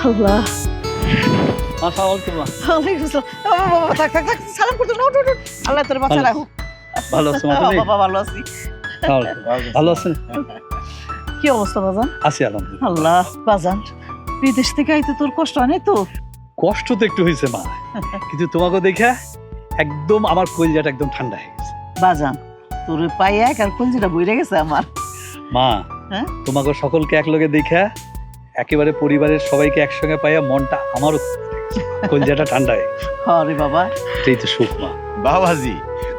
আল্লাহ আসসালামু ওয়ালাইকুম আসসালাম। বাবা থাক থাক থাক সালাম করতে না উঠ উঠ উঠ। আল্লাহ তোর বাঁচা রাখো। ভালো আছো মা তুমি? বাবা ভালো আছি। ভালো আছেন? কি অবস্থা বাজান? আছি আলহামদুলিল্লাহ। আল্লাহ বাজান বিদেশ থেকে আইতে তোর কষ্ট হয় নাই তো? কষ্ট তো একটু হয়েছে মা, কিন্তু তোমাকে দেখা একদম আমার কলিজাটা একদম ঠান্ডা হয়ে গেছে। বাজান তোর পায়ে এক আর কলজিটা বইরে গেছে আমার। মা হ্যাঁ? তোমাকে সকলকে একলগে দেখা একেবারে পরিবারের সবাইকে একসঙ্গে পাইয়া মনটা আমারও কলিজাটা ঠান্ডা হয়ে গেছে। আরে বাবা এটাই তো সুখ মা। বাবাজি,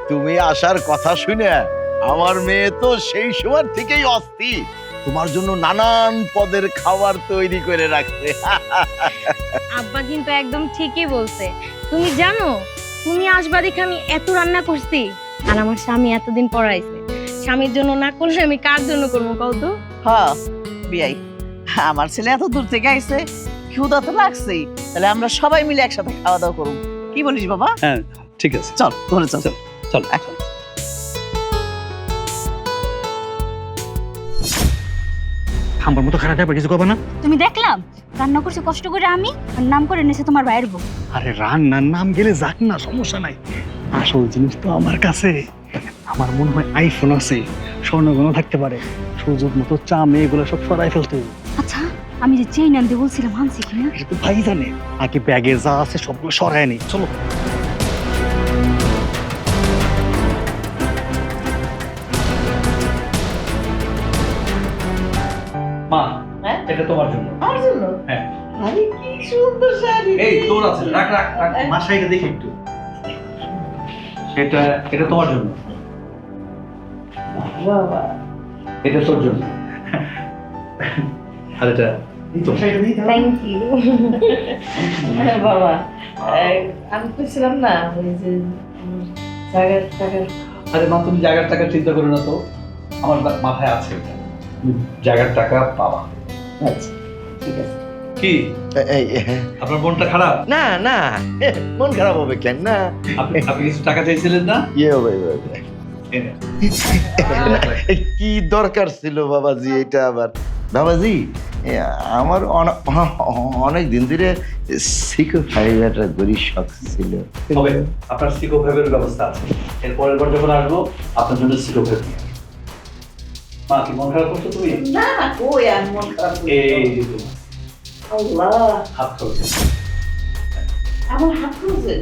তুমি আসার কথা শুনে আমার মেয়ে তো সেই সময় থেকেই অস্থির। তোমার জন্য নানান পদের খাবার তৈরি করে রাখছে। আব্বা কিন্তু একদম ঠিকই বলছে। তুমি জানো তুমি আসবা দেখে আমি এত রান্না করছি, আর আমার স্বামী এতদিন পড়াইছে। স্বামীর জন্য না করলে আমি কার জন্য করবো কও তো? হ্যাঁ বিয়াই, আমার ছেলে এত দূর থেকে আইছে, ক্ষুধা তো লাগছেই, তাহলে আমরা সবাই মিলে একসাথে খাওয়া দাওয়া করব। কি বলিস বাবা? হ্যাঁ ঠিক আছে, চল ঘরে চল। চল চল। আমার মতো খারাপ ব্যাপার কিছু করবে না। তুমি দেখলাম রান্না করছে কষ্ট করে আমি, আর নাম করে এনেছে তোমার ভাইয়ের বউ। আরে রান্নার নাম গেলে যাক না, সমস্যা নাই। আসল জিনিস তো আমার কাছে। আমার মনে হয় আইফোন আছে, স্বর্ণগণ থাকতে পারে, সুযোগ মতো চা মেয়েগুলো সব সরাই ফেলতে হবে। আচ্ছা আমি যে চেইন আনতে বলছিলাম আনছি কিনা? এটা তো ভাই জানে। আগে ব্যাগে যা আছে সবগুলো সরায় নি, চলো। মা হ্যাঁ? এটা তোমার জন্য। আমার জন্য? হ্যাঁ। আরে কি সুন্দর শাড়ি। এই তোর আছে, রাখ রাখ রাখ। মা শাড়িটা দেখি একটু। এটা তোমার জন্য, বাবা এটা তোর জন্য। আর এটা তোর। Thank you. বাবা আমি কইছিলাম না ওই যে জায়গার টাকার। আরে মা তুমি জায়গার টাকা চিন্তা করো না তো, আমার মাথায় আছে এটা। তুমি জায়গার টাকা পাবা। আচ্ছা ঠিক আছে। কি আপনার মনটা খারাপ? না না, মন খারাপ হবে কেন? না, আপনি কিছু টাকা চাইছিলেন না? ইয়ে হবে, এই নেন। কি দরকার ছিল বাবাজি এটা আবার? বাবাজি, আমার অনেক দিন ধরে সিকো ফাইবারটা গরিব শখ ছিল। তবে আপনার সিকো ফাইভের ব্যবস্থা আছে। এর পরের বার যখন আসবো আপনার জন্য সিকো ফাইভ নিয়ে আসবো। মা কি মন খারাপ করছো তুমি? না না কই আমি মন খারাপ করি। এই যে তোমার আল্লাহ হাত খরচ। আমার হাত খুঁজে।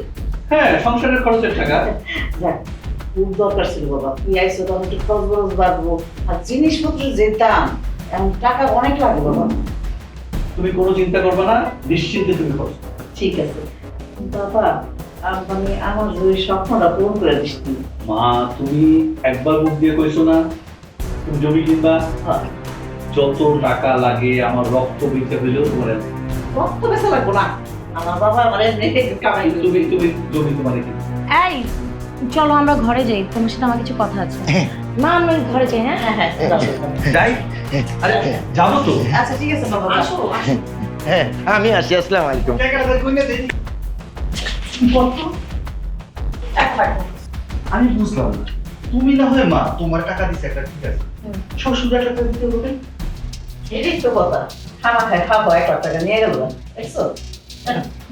হ্যাঁ, সংসারের খরচের টাকা। যাক খুব দরকার ছিল বাবা, তুই আইসো তো আমি একটু খরচ বরচ বাড়বো, আর জিনিসপত্রের যে দাম এখন টাকা অনেক লাগে বাবা। তুমি কোনো চিন্তা করবে না, নিশ্চিন্তে তুমি খরচ করো। ঠিক আছে বাবা, মানে আমার ওই স্বপ্নটা পূরণ করে দিস তুই। মা তুমি একবার মুখ দিয়ে কইছো না তুমি জমি কিনবা? যত টাকা লাগে আমার রক্ত বইতে হইলেও তোমার রক্ত বেশি লাগবো না, আমার বাবা আমার নেটে কামাই। তুমি জমি তোমার কিনবা। এই চলো আমরা ঘরে যাই, তোমার সাথে আমার কিছু কথা আছে। মা আমরা ঘরে যাই। হ্যাঁ হ্যাঁ হ্যাঁ যাই? আরে যাবো তো। আচ্ছা ঠিক আছে বাবা, আসো আসো। হ্যাঁ, আমি আসি। আসসালামু আলাইকুম। আমি বুঝলাম না, তুমি না হয় মা তোমার টাকা দিছে একটা, ঠিক আছে, শ্বশুর টাকা দিতে হবে। এটাই তো কথা, খানা খায় খাবো 1 লাখ টাকা নিয়ে গেল দেখছো?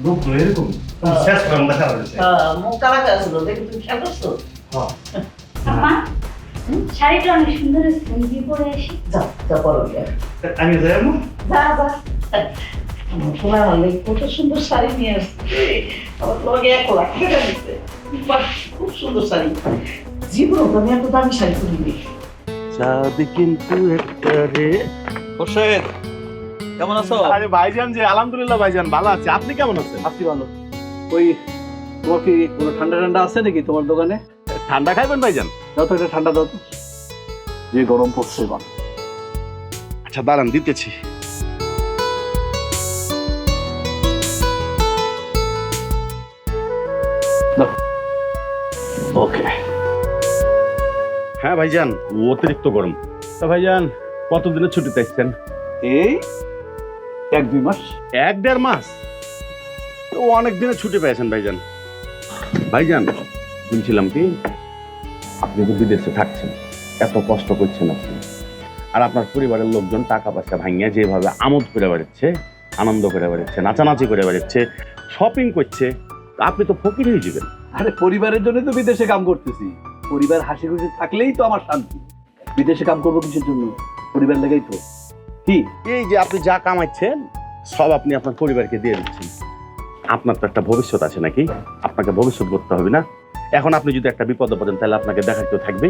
রূপ এরকম শেষ করাম দেখা যাচ্ছে। মুখ কালা করে আসলো, দেখি তুমি খেয়াল করছো? আম্মা শাড়িটা অনেক সুন্দর হয়েছে, আমি দিয়ে পরে আসি। যা যা বলো গিয়ে। আমি যাই আম্মু। যা যা। তোমার হলে কত সুন্দর শাড়ি নিয়ে আসছে, আমার লগে 1 লাখ টাকা দিচ্ছে। বাহ, খুব সুন্দর শাড়ি। জীবনে তো আমি এত দামি শাড়ি কিনিনি। চাঁদ কিন্তু একটা রে। হোসেন কেমন আছো? আরে ভাইজান, যে আলহামদুলিল্লাহ ভাইজান ভালো আছে, আপনি কেমন আছেন? আছি ভালো। ওই তোমার কি কোনো ঠান্ডা ঠান্ডা আছে নাকি তোমার দোকানে? ঠান্ডা খাইবেন ভাইজান? দাও তো একটা ঠান্ডা দাও তো, যে গরম পড়ছে। আচ্ছা দাঁড়ান, দিতেছি। ওকে। হ্যাঁ ভাইজান, অতিরিক্ত গরম। তা ভাইজান কতদিনের ছুটিতে আসছেন? এই 1-2 মাস। 1-1.5 মাস? তো অনেক দিনের ছুটি পেয়েছেন ভাইজান। ভাইজান বলছিলাম কি, আপনি তো বিদেশে থাকছেন, এত কষ্ট করছেন আপনি, আর আপনার পরিবারের লোকজন টাকা পয়সা ভাঙিয়া যেভাবে আমোদ করে বেড়াচ্ছে, আনন্দ করে বেড়াচ্ছে, নাচানাচি করে বেড়াচ্ছে, শপিং করছে, আপনি তো ফকির হয়ে যাবেন। আরে পরিবারের জন্য তো বিদেশে কাম করতেছি, পরিবার হাসি খুশি থাকলেই তো আমার শান্তি। বিদেশে কাম করবো কিসের জন্য? পরিবার লেগেই তো। কি এই যে আপনি যা কামাচ্ছেন সব আপনি আপনার পরিবারকে দিয়ে দিচ্ছেন। আপনার তো একটা ভবিষ্যৎ আছে নাকি? আপনাকে ভবিষ্যৎ করতে হবে না? এখন আপনি যদি একটা বিপদে পড়েন তাহলে আপনাকে দেখার কেউ থাকবে?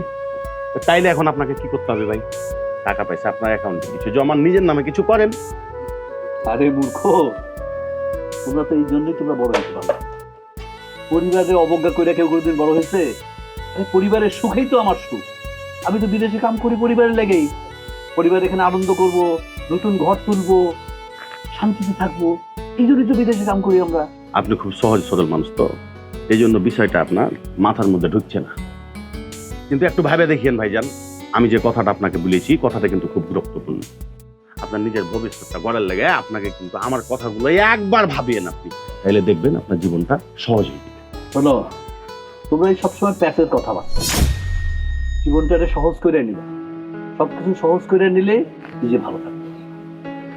তাইলে এখন আপনাকে কি করতে হবে ভাই? টাকা পয়সা আপনার অ্যাকাউন্টে কিছু জমান, নিজের নামে কিছু করেন। আরে মূর্খ, তোমরা তো এই জন্যই তোমরা বড় হতে পারো। পরিবারের অবজ্ঞা করে কেউ কোনোদিন বড় হয়েছে? আরে পরিবারের সুখেই তো আমার সুখ। আমি তো বিদেশে কাম করি পরিবারের লেগেই। পরিবার এখানে আনন্দ করব, নতুন ঘর তুলবো, শান্তিতে থাকবো, এই জন্যই তো বিদেশে কাম করি আমরা। আপনি খুব সহজ সরল মানুষ তো, এই জন্য বিষয়টা আপনার মাথার মধ্যে ঢুকছে না। কিন্তু একটু ভাবে দেখিয়েন ভাইজান, আমি যে কথাটা আপনাকে বলেছি কথাটা কিন্তু খুব গুরুত্বপূর্ণ। আপনার নিজের ভবিষ্যৎটা গড়ার লেগে আপনাকে কিন্তু আমার কথাগুলো একবার ভাবিয়েন আপনি, তাইলে দেখবেন আপনার জীবনটা সহজ হয়ে যাবে। শোনো, তোমরা এই সবসময় প্যাসের কথা বার্তা, জীবনটা সহজ করে নিবে, সবকিছু সহজ করে নিলে নিজে ভালো থাকবে,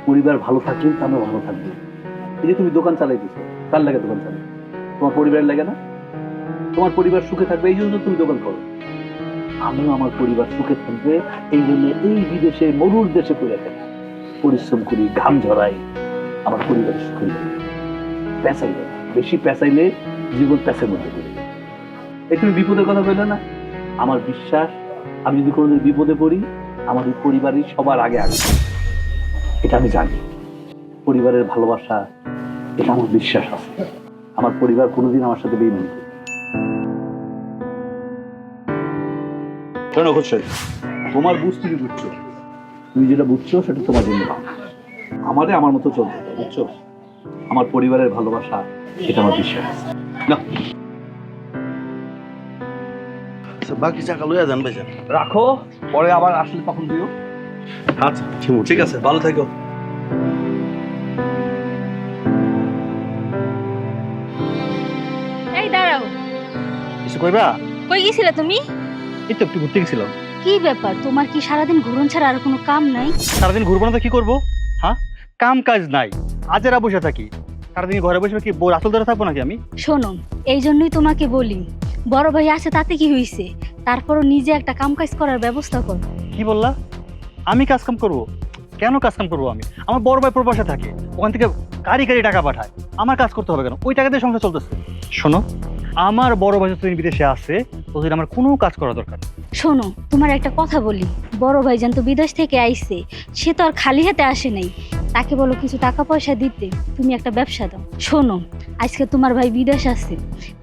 পরিবার ভালো থাকলে আমরা ভালো থাকবে। এই যে তুমি দোকান চালাইতেছো, কার লাগে দোকান চালাই? তোমার পরিবারের লাগে না? তোমার পরিবার সুখে থাকবে এই জন্য তুমি দোকান করো। আমিও আমার পরিবার সুখে থাকবে এই জন্য এই বিদেশে মরুর দেশে পড়ে থাকি, পরিশ্রম করি, ঘাম ঝরাই, আমার পরিবারের সুখে থাকে। পেঁচাইলে না, বেশি পেঁচাইলে জীবন প্যাঁচের মধ্যে পড়ে যায়। এই তুমি বিপদের কথা বললে না, আমার বিশ্বাস আমি যদি কোনোদিন বিপদে পড়ি আমার এই পরিবারই সবার আগে আগে, এটা আমি জানি। পরিবারের ভালোবাসা, এটা আমার বিশ্বাস আছে। আমার পরিবার কোনোদিন আমার সাথে বেইমানি করবে না। শোনো খোরশেদ, তোমার বুঝ তুমি বুঝছো, তুমি যেটা বুঝছো সেটা তোমার জন্য ভালো। আমারে আমার মতো চলতে হবে, বুঝছো? আমার পরিবারের ভালোবাসা, এটা আমার বিশ্বাস আছে। না বাকি টাকা লইয়া যান ভাইজান। রাখো, পরে আবার আসলে তখন দিও। আচ্ছা ঠিক আছে, ভালো থেকো। এই দাঁড়াও, কিছু কইবা? কই গেছিলে তুমি? এই তো একটু ঘুরতে গেছিলাম। কি ব্যাপার, তোমার কি সারাদিন ঘুরন ছাড়া আর কোনো কাম নাই? সারাদিন ঘুরবো না তো কি করবো? হ্যাঁ, কাম কাজ নাই, আজেরা বসে থাকি। সারাদিন ঘরে বসে কি বউ আসল ধরে থাকবো নাকি আমি? শোনো, এই জন্যই তোমাকে বলি, বড় ভাই আছে তাতে কি হয়েছে, তারপরও নিজে একটা কাম কাজ করার ব্যবস্থা করো। কি বললা? আমি কাজ কাম করবো? কেন কাজ কাম করবো আমি? আমার বড় ভাই প্রবাসে থাকে, ওখান থেকে গাড়ি গাড়ি টাকা পাঠায়, আমার কাজ করতে হবে কেন? ওই টাকা দিয়ে সংসার চলতেছে। শোনো, আমার বড় ভাই যতদিন বিদেশে আছে ততদিন আমার কোনো কাজ করা দরকার নেই। শোনো, তোমার একটা কথা বলি, বড় ভাইজান তো বিদেশ থেকে আইছে, সে তো আর খালি হাতে আসে নাই। তাকে বলো কিছু টাকা পয়সা দিতে, তুমি একটা ব্যবসা দাও। শোনো, আজকে তোমার ভাই বিদেশ আছে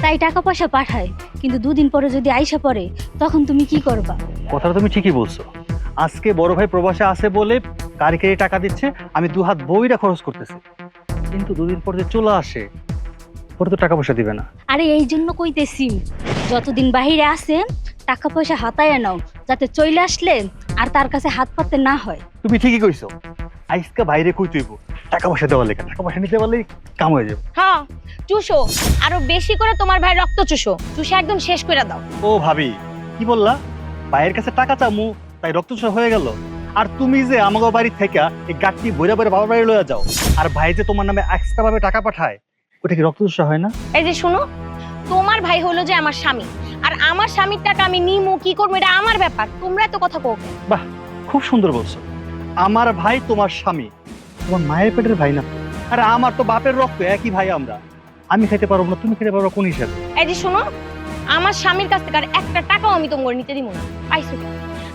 তাই টাকা পয়সা পাঠায়, কিন্তু দুদিন পরে যদি আইসা পড়ে তখন তুমি কি করবা? কথাটা তুমি ঠিকই বলছো। আজকে বড় ভাই প্রবাসে আছে বলে গাড়ি গাড়ি টাকা দিচ্ছে, আমি দু হাত বইটা খরচ করতেছি, কিন্তু দুদিন পর যে চলে আসে পরে তো টাকা পয়সা দিবে না। আরে এই জন্য কইতেছি, যতদিন বাহিরে আছে টাকা পয়সা হাতায় নাও, যাতে চলে আসলে আর তার কাছে হাত পাততে না হয়। তুমি ঠিকই কইছো, আজকে বাইরে কই তুইব টাকা পয়সা দেওয়ার লেগে, টাকা পয়সা নিতে পারলেই কাম হয়ে যাবে। হ্যাঁ, চুষো, আরো বেশি করে তোমার ভাই রক্ত চুষো, চুষে একদম শেষ করে দাও। ও ভাবি, কি বললা? ভাইয়ের কাছে টাকা চামু তাই রক্তচোষা হয়ে গেল? আর তুমি যে আমাকে বাড়ি থেকে এই গাঠটি বইরা বইরা বাবার বাড়ি লয়ে যাও, আর ভাই যে তোমার নামে এক্সট্রা ভাবে টাকা পাঠায়, ওটা কি রক্তচোষা হয় না? এই যে শুনো, তোমার ভাই হলো যে আমার স্বামী, আর আমার স্বামীর টাকা আমি নিমু কি করবো এটা আমার ব্যাপার, তোমরা এত কথা কও কেন? বাহ, খুব সুন্দর বলছো। আমার ভাই তোমার স্বামী, তোমার মায়ের পেটের ভাই না? আরে আমার তো বাপের রক্ত, একই ভাই আমরা। আমি খেতে পারবো না, তুমি খেতে পারবো কোন হিসাবে? এই যে শুনো, আমার স্বামীর কাছ থেকে আর একটা টাকাও আমি তোমার নিতে দিব না, পাইছো কি?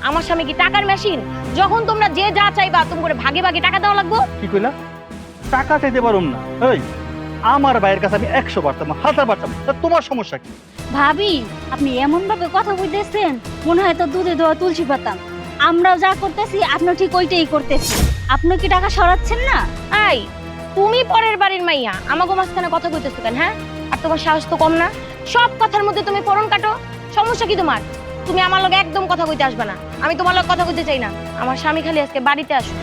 আমার স্বামী কি টাকার মেশিন? যখন তোমরা যে যা চাইবা তোমার ভাগে ভাগে টাকা দেওয়া লাগবে। কি কইলা? টাকা চাইতে পারুম না? এই, আমার ভাইয়ের কাছে আমি 100 পারতাম, 1000 পারতাম, তা তোমার সমস্যা কি? ভাবি, আপনি এমন ভাবে কথা বলতেছেন মনে হয় তো দুধে দেওয়া তুলসী পাতা। আমরাও যা করতেছি আপনি ঠিক ওইটাই করতেছি। আপনি কি টাকা সরাচ্ছেন না? এই, তুমি পরের বাড়ির মাইয়া, আমাকে মাঝখানে কথা কইতেছো কেন? হ্যাঁ, আর তোমার সাহস তো কম না, সব কথার মধ্যে তুমি ফোরন কাটো। সমস্যা কি তোমার? তুমি আমার লগে একদম কথা কইতে আসবে না, আমি তোমার লগে কথা কইতে চাই না। আমার স্বামী খালি আজকে বাড়িতে আসো,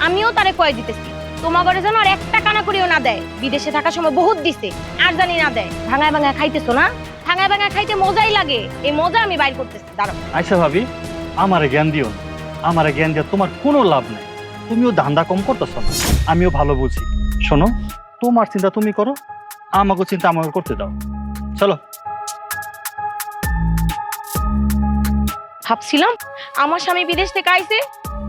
আমিও তারে কয়ে দিতেছি তোমার ঘরে যেন আর একটা কানা করিও না দেয়। বিদেশে থাকার সময় বহুত দিছে, আর জানি না দেয়। ভাঙায় ভাঙায় খাইতেছো না? ভাঙায় ভাঙায় খাইতে মজাই লাগে, এই মজা আমি বাইর করতেছি। দাঁড়াও। আচ্ছা ভাবি, আমারে জ্ঞান দিও না, আমারে জ্ঞান দিয়ে তোমার কোনো লাভ নেই। তুমিও ধান্দা কম করতেছ না, আমিও ভালো বুঝি। শোনো, তোমার চিন্তা তুমি করো, আমাকে চিন্তা আমাকে করতে দাও। চলো। ভাবছিলাম আমার স্বামী বিদেশ থেকে আইছে,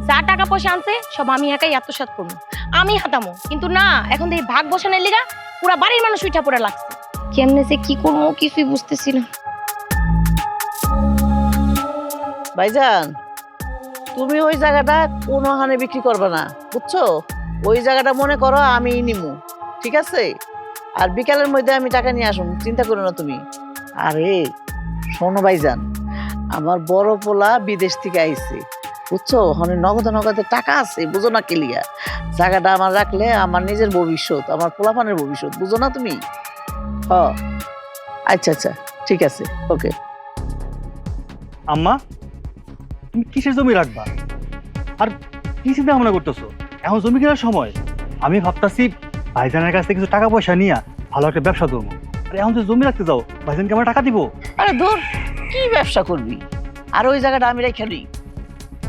যা টাকা পয়সা আনছে সব আমি একাই আত্মসাৎ করবো, আমি হাতামো। কিন্তু না, এখন দেখি ভাগ বসানোর লিগা পুরা বাড়ির মানুষ উঠা পড়া লাগছে। কেমনে যে কি করবো কিছুই বুঝতেছি না। ভাইজান, তুমি ওই জায়গাটা কোনো হানে বিক্রি করবে না, বুঝছো? ওই জায়গাটা মনে করো আমি নিমু, ঠিক আছে? আর বিকালের মধ্যে আমি টাকা নিয়ে আসুন, চিন্তা করো না তুমি। আরে শোনো ভাইজান, আমার বড় পোলা বিদেশ থেকে আইছে, বুঝছো? হনে নগদে নগদে টাকা আছে, বুঝো না কেলিয়া? জায়গাটা আমার রাখলে আমার নিজের ভবিষ্যৎ, আমার পোলাপানের ভবিষ্যৎ, বুঝো না তুমি? হ, আচ্ছা আচ্ছা, ঠিক আছে, ওকে। আম্মা, তুমি কিসের জমি রাখবা? আর কি চিন্তা ভাবনা করতেছো? এখন জমি কেনার সময়। আমি ভাবতাছি ভাইজানের কাছ থেকে কিছু টাকা পয়সা নিয়ে ভালো একটা ব্যবসা করবো। আর এখন যদি জমি রাখতে যাও, ভাইজানকে আমরা টাকা দিব? আরে ধর, কি ব্যবসা করবি? আর ওই জায়গাটা আমি রেখে নিই।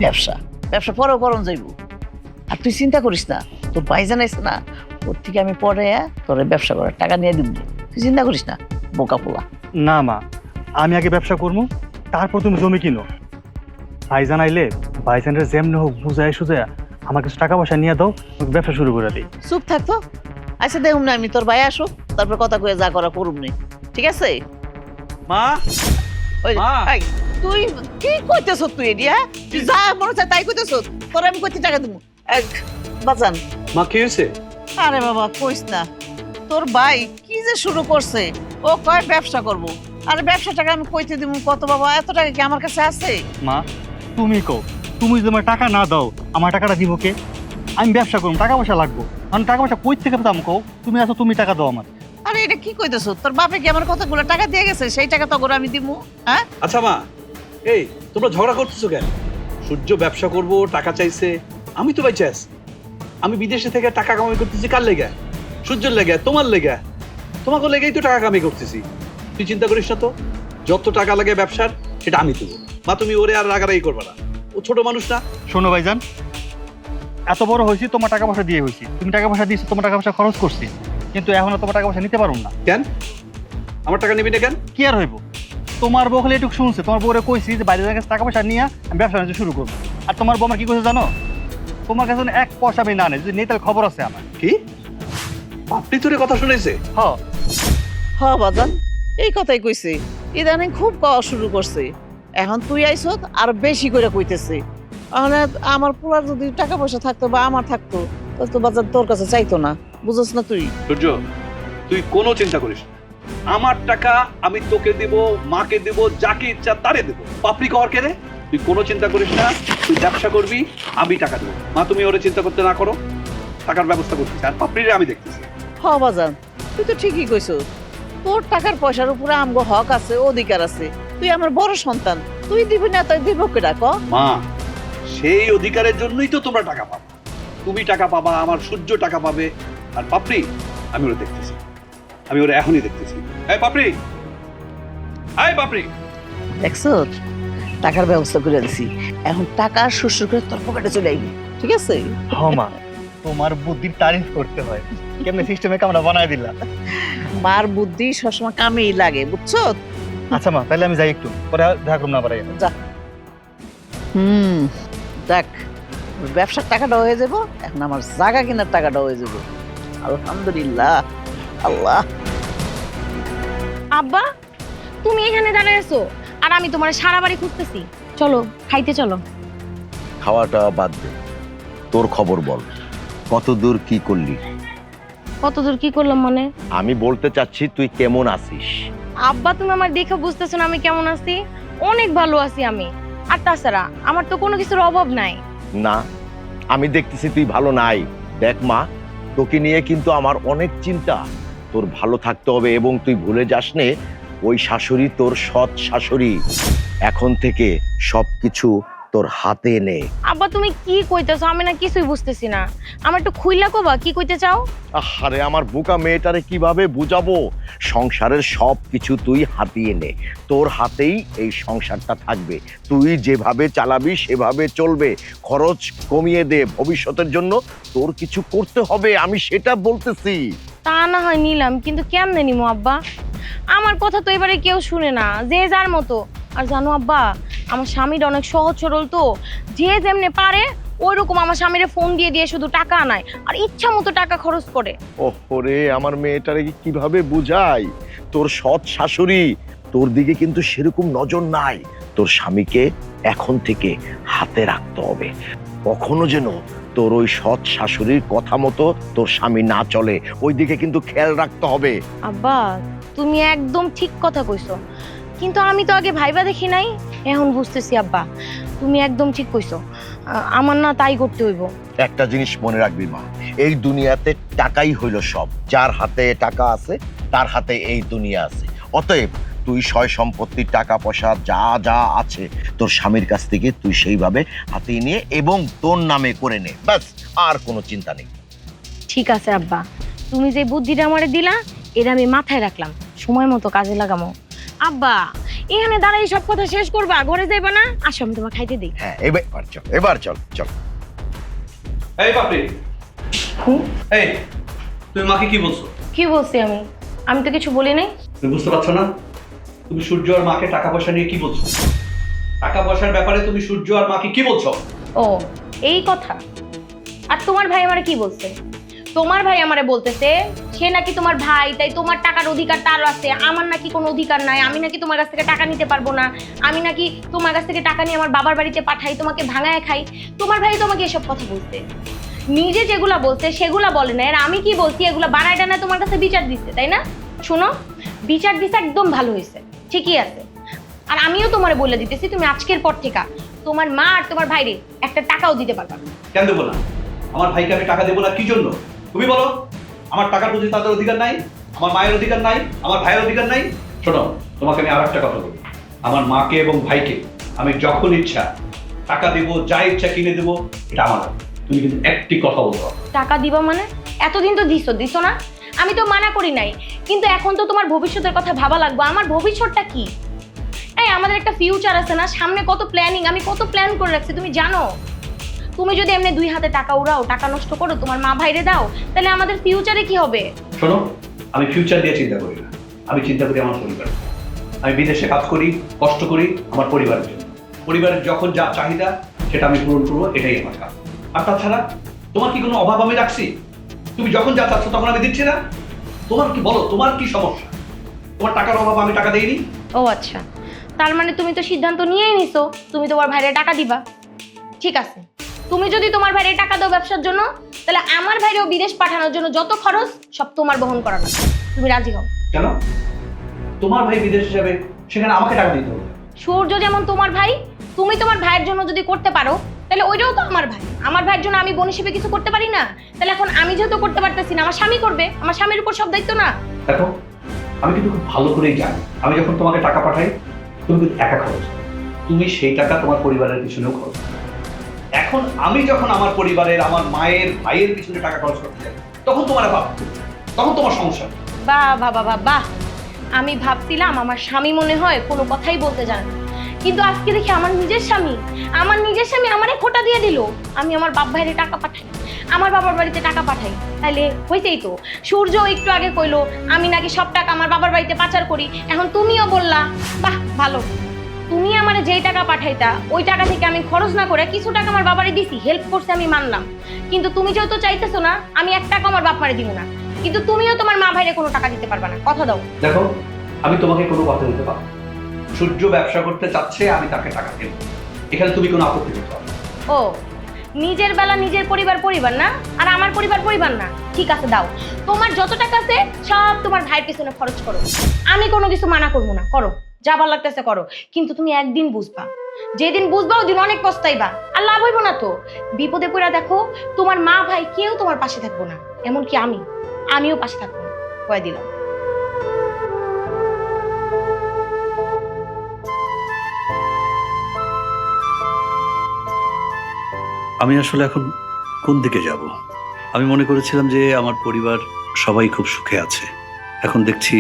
ব্যবসা ব্যবসা পরেও করন যাইব। আর তুই চিন্তা করিস না, তোর ভাইজান আছে না, ওর থেকে আমি পরে তোর ব্যবসা করার টাকা নিয়ে দিব। তুই চিন্তা করিস না, বোকা পোলা। না মা, আমি আগে ব্যবসা করবো, তারপর তুমি জমি কিনো। ভাইজান আইলে ভাইজানের যেমনি হোক বুঝায় সুজায় আমার কিছু টাকা পয়সা নিয়ে দাও, ব্যবসা শুরু করে দিই। চুপ থাকতো। আচ্ছা দেখুন না, আমি তোর ভাই আসুক, তারপর কথা কয়ে যা করা করুম নি, ঠিক আছে? মা, ওই মা। এই, তুই কি কইতেছ? তুই এডি, হ্যাঁ? তুই যা মনে চায় তাই কইতেছ। তোর আমি কইতে টাকা দিব বাজান। মা কি হয়েছে? আরে বাবা কইস না, তোর ভাই কি যে শুরু করছে। ও কয় ব্যবসা করব। আরে ব্যবসা টাকা আমি কইতে দিব কত বাবা? এত টাকা কি আমার কাছে আছে? মা, তুমি কও, তুমি যদি আমার টাকা না দাও, আমার টাকাটা দিব কে? আমি ব্যবসা করবো, টাকা পয়সা লাগবো। আমি টাকা পয়সা কই থেকে দাম কও? তুমি আছো, তুমি টাকা দাও আমার। আরে এটা কি কইতেছ? তোর বাপে কি আমার কতগুলো টাকা দিয়ে গেছে? সেই টাকা তো করে আমি দিব, হ্যাঁ? আচ্ছা মা, এই তোমরা ঝগড়া করতেছো কেন? সূর্য ব্যবসা করব, টাকা চাইছে, আমি তো বাইচে আছি। আমি বিদেশে থেকে টাকা কামাই করতেছি কার লেগে? সূর্যের লেগে, তোমার লেগে। তোমাকে লেগেই তো টাকা কামাই করতেছি। তুই চিন্তা করিস না তো, যত টাকা লাগে ব্যবসার সেটা আমি দেবো। মা তুমি ওরে আর রাগারাগি করবে না, ও ছোট মানুষ না। শোনো ভাইজান, এত বড় হয়েছি, তোমার টাকা পয়সা দিয়ে হয়েছি, তুমি টাকা পয়সা দিয়েছো, তোমার টাকা পয়সা খরচ করছি, কিন্তু এখন তোমার টাকা পয়সা নিতে পারো না। কেন আমার টাকা নিবি না কেন? কি আর হইব? তোমার বউ খালি এটুকু শুনছে, তোমার বউরে কইছি যে বাইরের কাছে টাকা পয়সা নিয়ে আমি ব্যবসা বাণিজ্য শুরু করবো। আর তোমার বউ আমার কি কইছে জানো? তোমার কাছে যেন এক পয়সা আমি না নেই, যদি নেই তাহলে খবর আছে আমার। কি আপনি তোরে কথা শুনেছে? হ, হ বাজান, এই কথাই কইছে। ইদানিং খুব কওয়া শুরু করছে। এখন তুই আইছত আর বেশি করে কইতেছে। আমার পোলার যদি টাকা পয়সা থাকতো বা আমার থাকতো, তাহলে তো বাজার তোর কাছে চাইতো না, বুঝছ না তুই? সূর্য, তুই কোনো চিন্তা করিস না। আমার টাকা আমি তোকে দেব, মাকে দেব, যাকে ইচ্ছা তারে দেব। পাপড়ি কর কে রে? তুই কোনো চিন্তা করিস না, তুই ব্যবসা করবি, আমি টাকা দেবো। মা তুমি ওরে চিন্তা করতে না করো, টাকার ব্যবস্থা করতেছি, আর পাপড়িরে আমি দেখতেছি। হ বাজান, তুই তো ঠিকই কইছ। তোর টাকার পয়সার উপরে আমগো হক আছে, অধিকার আছে। তুই আমার বড় সন্তান, তুই দিবি না তাই দিব কেডা ক? মা সেই অধিকারের জন্যই তো তোমরা টাকা পাবা। তুমি টাকা পাবা, আমার সূর্য টাকা পাবে, আর পাপড়ি আমি ওরে দেখতেছি, আমি ওরে এখনই দেখতেছি। এই পাপড়ি, এই পাপড়ি। দেখছ, টাকার ব্যবস্থা করে দিছি। এখন টাকা শ্বশুর করে তোর পকেটে চলে আইবি, ঠিক আছে? হ মা, তোমার বুদ্ধির তারিফ করতে হয়। কেমনে সিস্টেমে কামরা বানায় দিলা। মার বুদ্ধি সবসময় কামেই লাগে, বুঝছো? আচ্ছা মা, তাহলে আমি যাই, একটু পরে দেখা করুন না বাড়াই। যা। দেখ, ব্যবসার টাকাটা হয়ে যাব, এখন আমার জায়গা কেনার টাকাটা হয়ে যাব। আলহামদুলিল্লাহ। আল্লাহ। আব্বা, তুমি এখানে দাঁড়ায় আছো আর আমি তোমার সারা বাড়ি খুঁজতেছি। চলো খাইতে চলো। খাওয়াটা বাদ দে, তোর খবর বল, কত দূর কি করলি? কতদূর কি করলাম মানে? আমি বলতে চাচ্ছি তুই কেমন আছিস? আব্বা, তুমি আমার দেখে বুঝতেছো না আমি কেমন আছি? অনেক ভালো আছি আমি। আর তাছাড়া আমার তো কোনো কিছুর অভাব নাই। না, আমি দেখতেছি তুই ভালো নাই। দেখ মা, তোকে নিয়ে কিন্তু আমার অনেক চিন্তা। তোর ভালো থাকতে হবে, এবং তুই ভুলে যাস নে ওই শাশুড়ি তোর সৎ শাশুড়ি। এখন থেকে সবকিছু তোর হাতে নে। আব্বা তুমি কি কইতেছো? আমি না কিছুই বুঝতেছি না। আমার একটু খুইলা কবা কি কইতে চাও? আরে আমার বোকা মেয়েটারে কিভাবে বুঝাবো? সংসারের সব কিছু তুই হাতিয়ে নে, তোর হাতেই এই সংসারটা থাকবে, তুই যেভাবে চালাবি সেভাবে চলবে, খরচ কমিয়ে দে, ভবিষ্যতের জন্য তোর কিছু করতে হবে, আমি সেটা বলতেছি। তা না হয় নিলাম, কিন্তু কেমনে নিমু আব্বা? আমার কথা তো এবারে কেউ শুনে না, যে যার মতো। আর জানো আব্বা, আমার স্বামীটা অনেক সহজ সরল, তো যে যেমনে পারে ওইরকম আমার স্বামীরে ফোন দিয়ে দিয়ে শুধু টাকা আনায় আর ইচ্ছা মতো টাকা খরচ করে। ওরে আমার মেয়েটারে কিভাবে বুঝাই? তোর সৎ শাশুড়ি তোর দিকে কিন্তু সেরকম নজর নাই, তোর স্বামীকে এখন থেকে হাতে রাখতে হবে, কখনো যেন তোর ওই সৎ শাশুড়ির কথা মতো তোর স্বামী না চলে, ওই দিকে কিন্তু খেয়াল রাখতে হবে। আব্বা তুমি একদম ঠিক কথা কইছো, কিন্তু আমি তো আগে ভাইবা দেখি নাই, এখন বুঝতেছি আব্বা তুমি একদম ঠিক কইছো। আমার না তাই করতে হইব। একটা জিনিস মনে রাখবি মা, এই দুনিয়াতে টাকাই হইল সব, যার হাতে টাকা আছে তার হাতে এই দুনিয়া আছে। অতএব তুই সয় সম্পত্তি, টাকা পয়সা যা যা আছে তোর স্বামীর কাছ থেকে তুই সেইভাবে হাতিয়ে নিয়ে এবং তোর নামে করে নে, ব্যাস, আর কোনো চিন্তা নেই। ঠিক আছে আব্বা, তুমি যে বুদ্ধিটা আমারে দিলা এটা আমি মাথায় রাখলাম, সময় মতো কাজে লাগামো। আব্বা এখানে দাঁড়াই সব কথা শেষ করবা, ঘরে যাইবা না? আসো আমি তোমার খাইতে দিই। হ্যাঁ এবার চল, এবার চল চল। এই বাপরে, এই তুমি মাকে কি বলছো? কি বলছি আমি? আমি তো কিছু বলি নাই। তুমি বুঝতে পারছো না? তুমি সূর্য আর মাকে টাকা পয়সা নিয়ে কি বলছো? টাকা পয়সার ব্যাপারে তুমি সূর্য আর মাকে কি বলছো? ও এই কথা। আর তোমার ভাই আমারে কি বলছে? তোমার ভাই আমারে বলতেছে সে নাকি তোমার ভাই, তাই তোমার টাকার অধিকার তার আছে, আমার নাকি কোনো অধিকার নাই, আমি নাকি তোমার কাছ থেকে টাকা নিতে পারবো না, আমি নাকি তোমার কাছ থেকে টাকা নিয়ে আমার বাবার বাড়িতে পাঠাই, তোমাকে ভাঙায় খাই। তোমার ভাই তোমাকে এসব কথা বলছে, নিজে যেগুলা বলছে সেগুলা বলে না। আর আমি কি বলছি এগুলা বাড়ায় টানায় তোমার কাছে বিচার দিচ্ছে, তাই না? শোনো, বিচার দিচ্ছে একদম ভালো হয়েছে, ঠিকই আছে। আর আমিও তোমারে বলে দিতেছি তুমি আজকের পর থেকে তোমার মা আর তোমার ভাইরে একটা টাকাও দিতে পারবা না। কেন দেবো না? আমার ভাইকে আমি টাকা দেবো না কি জন্য? তুমি বলো। আমার টাকার প্রতি তাদের অধিকার নাই, আমার মায়ের অধিকার নাই, আমার ভাইয়ের অধিকার নাই? শোনো, তোমাকে আমি আর একটা কথা বলি, আমার মাকে এবং ভাইকে আমি যখন ইচ্ছা টাকা দেবো, যা ইচ্ছা কিনে দেবো, এটা আমার। তুমি কিন্তু একটি কথা বলতে হবে। টাকা দিবা মানে? এতদিন তো দিছো না? আমি তো মানা করি নাই, কিন্তু এখন তো তোমার ভবিষ্যতের কথা ভাবা লাগবে। আমার ভবিষ্যৎটা কি? এই আমাদের একটা ফিউচার আছে না, সামনে কত প্ল্যানিং, আমি কত প্ল্যান করে রাখছি তুমি জানো। তুমি যদি এমনি দুই হাতে টাকা উড়াও, টাকা নষ্ট করো, তোমার মা ভাইরে দাও, তাহলে আমাদের ফিউচারে কি হবে? শোনো, আমি ফিউচার দিয়ে চিন্তা করি না, আমি চিন্তা করি আমার পরিবার। আমি বিদেশে কাজ করি, কষ্ট করি আমার পরিবারের জন্য। পরিবারের যখন যা চাহিদা সেটা আমি পূরণ করবো, এটাই আমার কাজ। আর তাছাড়া তোমার কি কোনো অভাব আমি রাখছি? তুমি যখন যা চাচ্ছ তখন আমি দিচ্ছি না? তোমার কি, বলো তোমার কি সমস্যা? তোমার টাকার অভাব আমি টাকা দেইনি? ও আচ্ছা, তার মানে তুমি তো সিদ্ধান্ত নিয়েই নিছো তুমি তোমার ভাইরে টাকা দিবা। ঠিক আছে, তুমি যদি তোমার ভাইরে টাকা দাও ব্যবসার জন্য, তাহলে আমার ভাইরেও বিদেশ পাঠানোর জন্য যত খরচ সব তোমার বহন করা লাগবে। তুমি রাজি হও? কেন? তোমার ভাই বিদেশে যাবে, সেখানে আমাকে টাকা দিতে হবে। সূর্য যেমন তোমার ভাই, তুমি তোমার ভাইয়ের জন্য যদি করতে পারো, তাহলে ওইটাও তো আমার ভাই। আমার ভাইয়ের জন্য আমি বোন হিসেবে কিছু করতে পারি না? তাহলে এখন আমি যেহেতু করতে পারতেছি না, আমার স্বামী করবে। আমার স্বামীর উপর সব দায়িত্ব না? দেখো, আমি কিন্তু খুব ভালো করেই জানি, আমি যখন তোমাকে টাকা পাঠাই তুমি কিন্তু একা খরচ করো, তুমি সেই টাকা তোমার পরিবারের পিছনেও খরচ করো। এখন আমি যখন আমার পরিবারের, আমার মায়ের, ভাইয়ের পিছনে টাকা খরচ করতে যাই, তখন তোমার ভাব, তখন তোমার সমস্যা। বাহ বাহ বাহ বাহ বাহ! আমি ভাবছিলাম আমার স্বামী মনে হয় কোনো কথাই বলতে জানে না, কিন্তু আজকে দেখি আমার নিজের স্বামী আমারে খোটা দিয়ে দিল। আমি আমার বাপ ভাইয়ের টাকা পাঠাই, আমার বাবার বাড়িতে টাকা পাঠাই, তাইলে হয়েছেই তো। সূর্য একটু আগে কইলো আমি নাকি সব টাকা আমার বাবার বাড়িতে পাচার করি, এখন তুমিও বললা। বাহ ভালো, তুমি আমারে যেই টাকা পাঠাইতা ওই টাকা থেকে আমি খরচ না করে কিছু টাকা আমার বাবারে দিছি, হেল্প করছে, আমি মানলাম। কিন্তু তুমি যেহেতু চাইতেছো না, আমি এক টাকা আমার বাপ মারে দিব না, কিন্তু তুমিও তোমার মা ভাইরে কোনো টাকা দিতে পারবে না, কথা দাও। দেখো, আমি তোমাকে কোনো কথা দিতে পারবো না। সূর্য ব্যবসা করতে চাচ্ছে, আমি তাকে টাকা দেব, এখানে তুমি কোনো আপত্তি করতে পারবে না। ও, নিজের বেলা নিজের পরিবার পরিবার না, আর আমার পরিবার পরিবার না? ঠিক আছে দাও, তোমার যত টাকা আছে সব তোমার ভাইয়ের পিছনে খরচ করো, আমি কোনো কিছু মানা করবো না, করো, যা ভালো লাগতেছে করো। কিন্তু তুমি একদিন বুঝবা, যেদিন বুঝবা ওদিন অনেক পস্তাইবা, আর লাভ হইব না তো। বিপদে পড়া দেখো, তোমার মা ভাই কেউ তোমার পাশে থাকবো না, এমনকি আমিও পাশে থাকবো না, কয়ে দিলাম। আমি আসলে এখন কোন দিকে যাব? আমি মনে করেছিলাম যে আমার পরিবার সবাই খুব সুখে আছে। এখন দেখছি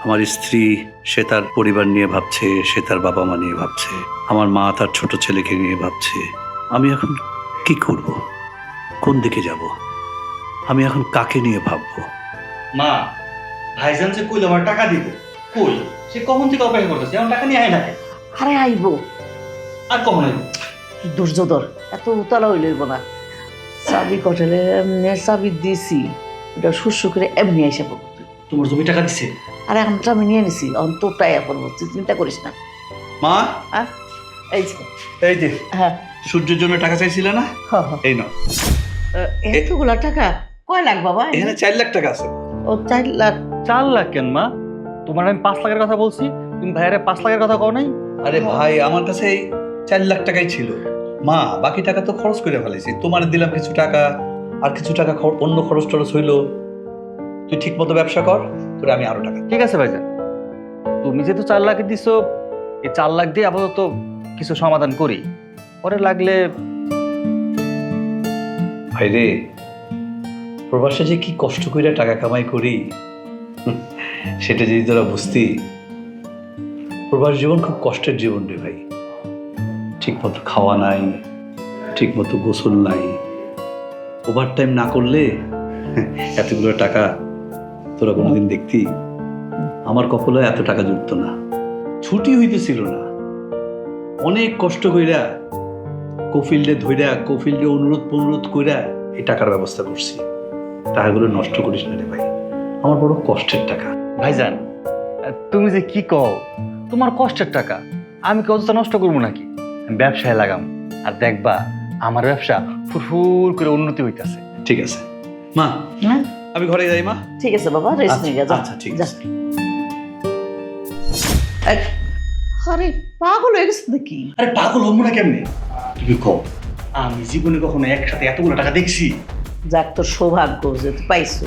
আমার স্ত্রী সে তার পরিবার নিয়ে ভাবছে, সে তার বাবা মা নিয়ে ভাবছে, আমার মা তার ছোট ছেলেকে নিয়ে ভাবছে। আমি এখন কি করব? কোন দিকে যাব? আমি এখন কাকে নিয়ে ভাববো? মা, ভাইজান যে কইল আমার টাকা দিব, কই সে কখন থেকে অপেক্ষা করতেছে, আমার টাকা নিয়ে আয় না কেন? আরে আইবো, আর কখন আইব? দুর্যোধর এত উতলা হইলইব না। চাবি কটেলে এমনি চাবি দিছি, ওটা শুশু করে এমনি এসে পড়বো। তোমার জমি টাকা দিছে? আরে এখন তো আমি নিয়ে নিছি, অন্তরটাই পড়বো, তুই চিন্তা করিস না। মা, এই যে, এই যে হ্যাঁ সূর্যের জন্য টাকা চাইছিলে না? হ্যাঁ, হ্যাঁ। এই নাও। এতগুলা টাকা কয় লাখ বাবা? এখানে 4 লাখ টাকা আছে। ও 4 লাখ? 4 লাখ কেন মা? তোমার আমি 5 লাখের কথা বলছি, তুমি ভাইয়ারে 5 লাখের কথা কও নাই? আরে ভাই, আমার কাছে এই 4 লাখ টাকাই ছিল। মা, বাকি টাকা তো খরচ করে ফেলেছি। তোমার দিলাম কিছু টাকা, আর কিছু টাকা অন্য খরচ টরচ হইলো। তুই ঠিক মতো ব্যবসা কর, তোরে আমি আরো টাকা। ঠিক আছে ভাইজান, তুমি যেহেতু 4 লাখ দিছো, এই 4 লাখ দিয়ে আপাতত কিছু সমাধান করি, পরে লাগলে। ভাই রে, প্রবাসে যে কি কষ্ট করে টাকা কামাই করি, সেটা যদি তোরা বুঝতি। প্রবাস জীবন খুব কষ্টের জীবন রে ভাই। ঠিক মতো খাওয়া নাই, ঠিক মতো গোসল নাই, ওভার টাইম না করলে এতগুলো টাকা তোরা কোনোদিন দেখতি? আমার কপালে এত টাকা জুটতো না, ছুটি হইতেছিল না। অনেক কষ্ট কইরা কফিল্ডে ধইরা, কফিল্ডে অনুরোধ কইরা এই টাকার ব্যবস্থা করছি। টাকাগুলো নষ্ট করিস না রে ভাই, আমার বড় কষ্টের টাকা। ভাইজান, তুমি যে কি কও, তোমার কষ্টের টাকা আমি কি অযথা নষ্ট করবো নাকি? আমি ব্যবসায় লাগাম, আর দেখবা আমার ব্যবসা ফুরফুর করে উন্নতি হইতাছে। ঠিক আছে মা, হ্যাঁ আমি ঘরে যাই মা। ঠিক আছে বাবা, রেস্ট নিয়ে যা। আচ্ছা, ঠিক যা। আছে। আরে পাগল হয়ে গেছে নাকি? আরে পাগল হবো না কেমনে? তুমি কও, আমি জীবনে কখনো একসাথে এতগুলো টাকা দেখছি? যাক, তোর সৌভাগ্য যে তুই পাইছো।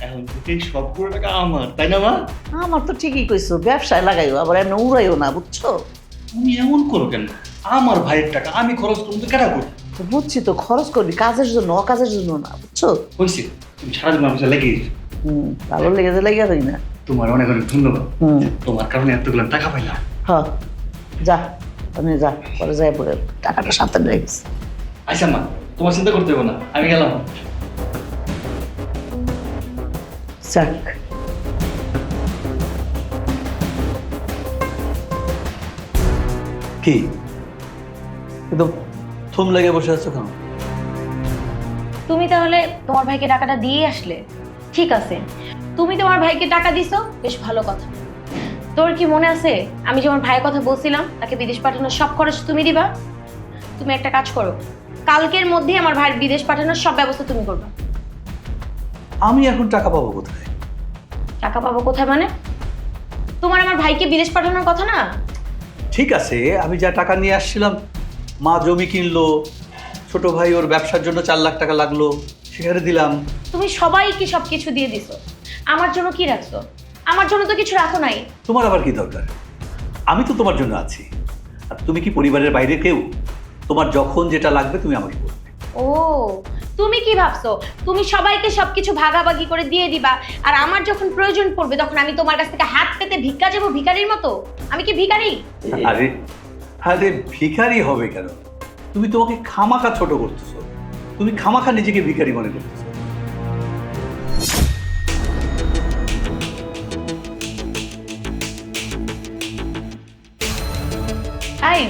এখন থেকে সবগুলো টাকা আমার, তাই না মা? আমার তো ঠিকই কইছো, ব্যবসায় লাগাইও, আবার এমনি উড়াইও না, বুঝছো? তুমি এমন করো কেন? আমার ভাইয়ের টাকা আমি খরচ করবো তো কেটা করবো? তো বুঝছি তো, খরচ করবি কাজের জন্য, অকাজের জন্য না, বুঝছো? হয়েছে, তুমি সারাদিন আমার কাছে লেগে গেছো। ভালো লেগেছে, লেগে যাই না। তোমার অনেক অনেক ধন্যবাদ, তোমার কারণে এতগুলো টাকা পাইলাম। হ্যাঁ, যা আমি যা, পরে যাই, পরে টাকাটা সাবধানে রেখেছি। আচ্ছা মা, তোমার চিন্তা করতে হবে না, আমি গেলাম। যাক, কি একদম থম লেগে বসে আছো কেন? তুমি তাহলে তোমার ভাইকে টাকাটা দিয়ে আসলে? ঠিক আছে, তুমি তোমার ভাইকে টাকা দিছো, বেশ ভালো কথা। তোর কি মনে আছে আমি যে আমার ভাইয়ের কথা বলছিলাম, তাকে বিদেশ পাঠানোর সব খরচ তুমি দিবা? তুমি একটা কাজ করো, কালকের মধ্যে আমার ভাইয়ের বিদেশ পাঠানোর সব ব্যবস্থা তুমি করবা। আমি এখন টাকা পাবো কোথায়? টাকা পাবো কোথায় মানে? তোমার আমার ভাইকে বিদেশ পাঠানোর কথা না? ঠিক আছে, আমি যা টাকা নিয়ে আসছিলাম, মা জমি কিনলো, ছোট ভাই ওর ব্যবসার জন্য 4 লাখ টাকা লাগলো, সেখানে দিলাম। তুমি সবাইকে সবকিছু দিয়ে দিছো, আমার জন্য কি রাখছো? আমার জন্য তো কিছু রাখো নাই। তোমার আবার কি দরকার? আমি তো তোমার জন্য আছি। আর তুমি কি পরিবারের বাইরে কেউ? তোমার যখন যেটা লাগবে তুমি আমাকে বলবে। ও, তুমি কি ভাবছো তুমি সবাইকে সবকিছু ভাগাভাগি করে দিয়ে দিবা, আর আমার যখন প্রয়োজন পড়বে তখন আমি তোমার কাছ থেকে হাত পেতে ভিক্ষা যাবো ভিখারির মতো? আমি কি ভিখারি? আরে আরে ভিখারি হবে কেন? তুমি তোমাকে খামাখা ছোট করতেছো, তুমি খামাখা নিজেকে ভিখারি মনে করতেছো। এই,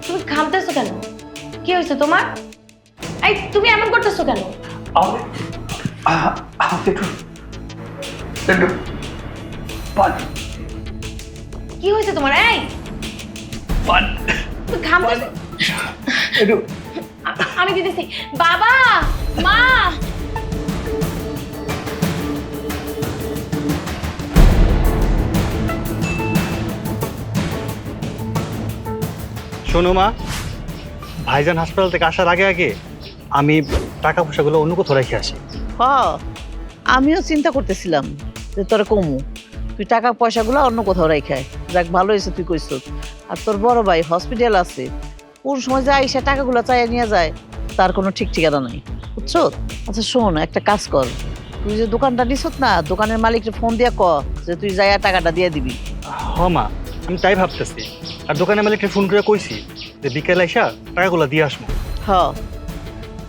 তুমি ঘামতেছো কেন? কি হয়েছে তোমার? এই, তুমি এমন করতেছো কেন? কি হয়েছে তোমার? এই, তুমি ঘামতেছো। আমি দিতেছি। বাবা, মা। শোনো মা, ভাইজান হাসপাতাল থেকে আসার আগে আগে আমি টাকা পয়সাগুলো অন্য কোথাও রেখে আসি। আমিও চিন্তা করতেছিলাম যে তোরা কমু, তুই টাকা পয়সাগুলো অন্য কোথাও রাখায়। যাক, ভালো হয়েছে তুই কইস। আর তোর বড় ভাই হসপিটাল আছে, কোন সময় যে আইসা টাকাগুলো চাইয়া নিয়ে যায় তার কোনো ঠিক ঠিকানা নাই, বুঝছো? আচ্ছা শোন, একটা কাজ কর, তুই যে দোকানটা নিছত না, দোকানের মালিককে ফোন দিয়া ক যে তুই যাইয়া টাকাটা দিয়ে দিবি। হ মা, আমি তাই ভাবতেছি। আর দোকানের মালিককে ফোন করে কইছি যে বিকেল আইসা টাকাগুলো দিয়ে আসবো। হ,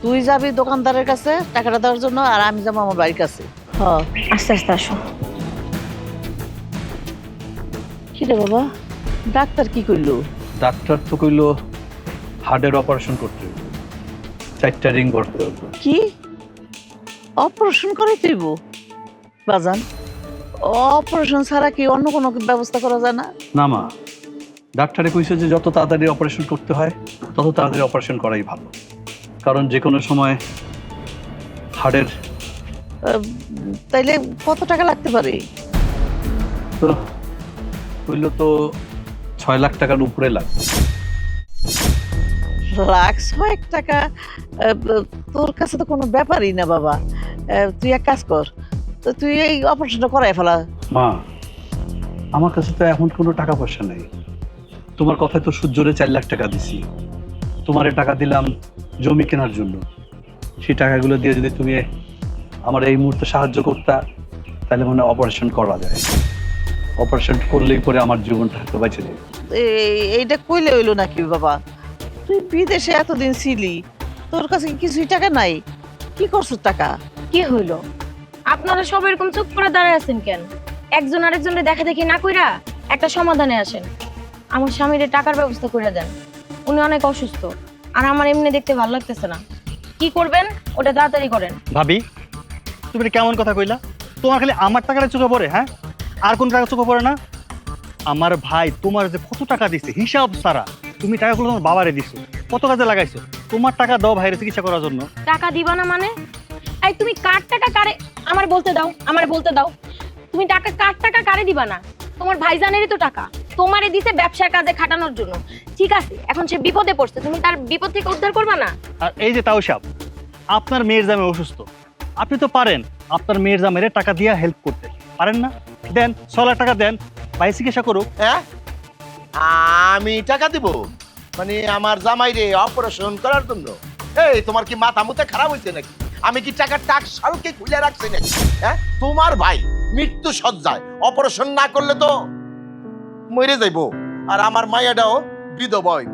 তুই যাবি দোকানদারের কাছে টাকাটা দেওয়ার জন্য, আর আমি যাবো আমার বাড়ির কাছে। হ, আস্তে আস্তে আসো। কি রে বাবা, ডাক্তার কি করলো? ডাক্তার তো কইলো হার্টের অপারেশন করতে হবে, 4টা রিং করতে হবে। কি অপারেশন করে দিব? বাজান, অপারেশন ছাড়া কি অন্য কোনো ব্যবস্থা করা যায় না? না মা, ডাক্তারে কইছে যে যত তাড়াতাড়ি অপারেশন করতে হয় তত তাড়াতাড়ি অপারেশন করাই ভালো, কারণ যে কোনো সময় হার্টের তাইলে কত টাকা লাগতে পারে? তো কইলো তো 6 লাখ টাকার উপরে লাগবে। লাখ 6 টাকা? তোর কাছে তো কোনো ব্যাপারই না বাবা। তুই এক কাজ কর, তো তুই এই অপারেশনটা করাই ফেলা। মা, আমার কাছে তো এখন কোনো টাকা পয়সা নেই। তোমার কথায় তো সূর্যরে 4 লাখ টাকা দিছি, তোমারে টাকা দিলাম জমি কেনার জন্য। সেই টাকাগুলো দিয়ে যদি তুমি আমার এই মুহূর্তে সাহায্য করতা, তাহলে মনে হয় অপারেশন করা যায়। অপারেশন করলেই পরে আমার জীবনটা হয়তো বেঁচে যাবে। এইটা কইলে হইলো নাকি বাবা? তুই বিদেশে এতদিন ছিলি, তোর কাছে কি কিছুই টাকা নাই? কি করছিস টাকা? কি হইলো? আপনারা সব এরকম চুপ করে দাঁড়ায় আছেন কেন? একজন আরেকজনের দেখা দেখি না কইরা একটা সমাধানে আসেন। আমার স্বামীর টাকার ব্যবস্থা করে দেন, উনি অনেক অসুস্থ, আর আমার এমনি দেখতে ভালো লাগতেছে না। কি করবেন ওটা তাড়াতাড়ি করেন। ভাবি, তুমি এটা কেমন কথা কইলা? তোমার খালি আমার টাকাটা চোখে পড়ে, হ্যাঁ? আর কোন টাকা চোখে পড়ে না? আমার ভাই তোমার যে কত টাকা দিছে হিসাব ছাড়া, তুমি টাকাগুলো তোমার বাবারে দিছো, কত কাজে লাগাইছো। তোমার টাকা দাও ভাইয়ের চিকিৎসা করার জন্য। টাকা দিবা না মানে? এই তুমি কার টাকা কারে? আমার বলতে দাও, আমার বলতে দাও। তুমি টাকা কার টাকা কারে দিবা না? তোমার ভাইজানেরই তো টাকা, তোমারে দিছে ব্যবসার কাজে খাটানোর জন্য। ঠিক আছে, এখন সে বিপদে পড়ছে, তুমি তার বিপদ থেকে উদ্ধার করবা না? আর এই যে তাও সাহেব, আপনার মেয়ের জামাই অসুস্থ, আপনি তো পারেন আপনার মেয়ের জামাইরে টাকা দিয়ে হেল্প করতে পারেন না? দেন 6 লাখ টাকা দেন, ভাই চিকিৎসা করুক। হ্যাঁ, আমি টাকা দিব মানে আমার জামাইরে অপারেশন করার জন্য? এই তোমার কি মাথা মুথে খারাপ হইছে নাকি? আমি কি টাকার টাক শালকে খুলে রাখছি নাকি? হ্যাঁ, তোমার ভাই মৃত্যু সজ্জায়, অপারেশন না করলে তো মরে যাইবো, আর আমার মাইয়াটাও বিধবা হইব।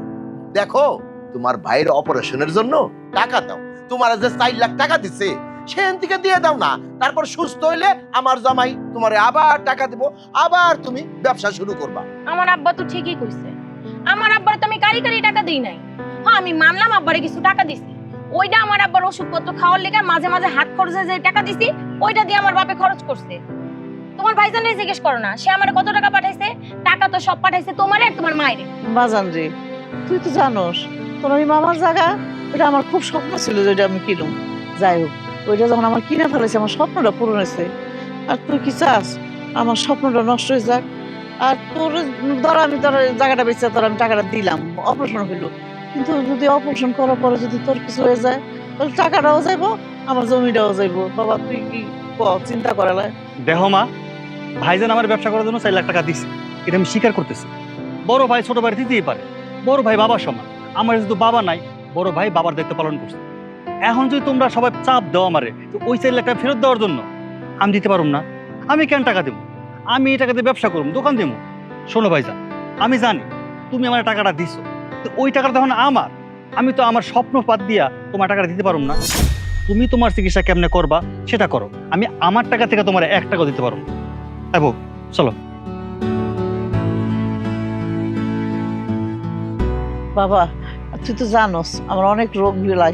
দেখো, তোমার ভাইয়ের অপারেশনের জন্য টাকা দাও। তোমার যে 4 লাখ টাকা দিছে সেখান থেকে দিয়ে দাও না, তারপর সুস্থ হইলে আমার জামাই তোমারে আবার টাকা দিব, আবার তুমি ব্যবসা শুরু করবা। আমার আব্বা তো ঠিকই কইছে, আমার আব্বার তো আমি কারি কারি টাকা দেই নাই। হ্যাঁ, আমি মানলাম আব্বারে কিছু টাকা দিছি, ওইটা আমার আব্বার ওষুধপত্র খাওয়ার লেগে মাঝে মাঝে হাত খরচে যে টাকা দিছি ওইটা দিয়ে আমার বাপে খরচ করছে। তোমার ভাইজানের জিজ্ঞেস করো না সে আমার কত টাকা পাঠাইছে। টাকা তো সব পাঠাইছে তোমারে আর তোমার মায়েরে। বাজান রে, তুই তো জানোস তোর ওই মামার জায়গা, ওটা আমার খুব স্বপ্ন ছিল যে ওইটা আমি কিনুম। যাই হোক, ওইটা যখন আমার কিনে ফেলেছে আমার স্বপ্নটা পূরণ হয়েছে। আর তুই কি চাস আমার স্বপ্নটা নষ্ট হয়ে যাক? আর তোর ধর আমি তোর জায়গাটা বেঁচে তোর আমি টাকাটা দিলাম, অপারেশন হইলো, কিন্তু যদি অপারেশন করার পরে যদি তোর কিছু হয়ে যায় তাহলে টাকাটাও যাইবো, আমার জমিটাও যাইবো। বাবা তুই কি চিন্তা করালে? দেখো মা, ভাইজান আমার ব্যবসা করার জন্য 4 লাখ টাকা দিছে, এটা আমি স্বীকার করতেছি। বড় ভাই ছোট ভাই দিতেই পারে, বড় ভাই বাবার সমান। আমার যেহেতু বাবা নাই, বড় ভাই বাবার দায়িত্ব পালন করছে। এখন যদি তোমরা সবাই চাপ দাও আমারে তো ওই 4 লাখ টাকা ফেরত দেওয়ার জন্য, আমি দিতে পারুম না। আমি কেন টাকা দেবো? আমি এই টাকা দিয়ে ব্যবসা করবো, দোকান দেবো। শোনো ভাইজান, আমি জানি তুমি আমার টাকাটা দিছো, তো ওই টাকাটা তখন আমার, আমি তো আমার স্বপ্ন বাদ দিয়া তোমার টাকাটা দিতে পারুম না। তুমি তোমার চিকিৎসা কেমনে করবা সেটা করো, আমি আমার টাকা থেকে তোমার 1 টাকাও দিতে পারবো। চলো। বাবা তুই তো জানোস আমার অনেক রোগ বিলাই,